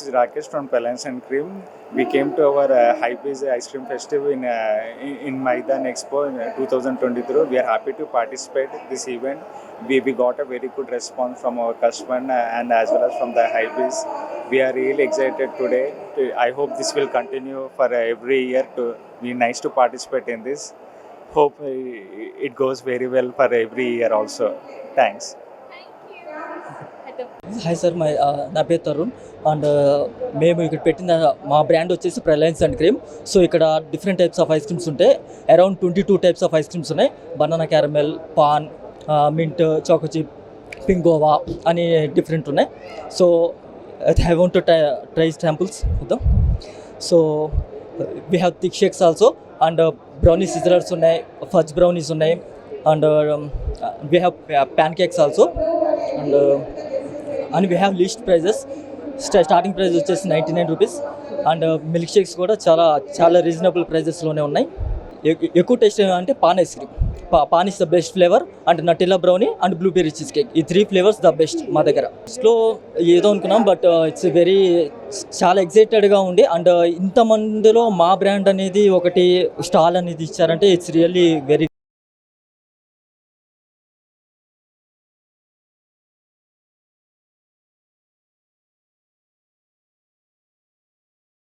is Rakesh from Pralines and Cream. We came to our HyBiz Ice Cream Festival in Maidan Expo in 2023. We are happy to participate this event. We got a very good response from our customer and as well as from the HyBiz. We are really excited today. I hope this will continue for every year. To be nice to participate in this. Hope it goes very well for every year also. Thanks. Hi sir నా పేరు Tarun and మేము ఇక్కడ పెట్టిన మా brand వచ్చేసి pralines and cream. So ఇక్కడ different types of ice creams ఉంటాయి. Around 22 types of ice creams ఉన్నాయి. Banana caramel, paan, mint, choco chip, pink guava అని డిఫరెంట్ ఉన్నాయి. So I want to try samples చూద్దాం. So we have thick shakes also and brownie sizzlers ఉన్నాయి, fudge brownies ఉన్నాయి and we have pancakes also and we have list prices. Starting price వచ్చేసి 99 rupees and milk shakes కూడా చాలా reasonable ప్రైజెస్లోనే ఉన్నాయి. ఎక్కువ taste అంటే paan ice cream. Paan is the best flavour and Nutella brownie and blueberry cheese cake, ఈ 3 flavours the best మా దగ్గర. ఫస్ట్లో ఏదో అనుకున్నాం బట్ ఇట్స్ చాలా ఎక్సైటెడ్గా ఉండి అండ్ ఇంతమందిలో మా బ్రాండ్ అనేది ఒకటి స్టాల్ అనేది ఇచ్చారంటే ఇట్స్ రియల్లీ వెరీ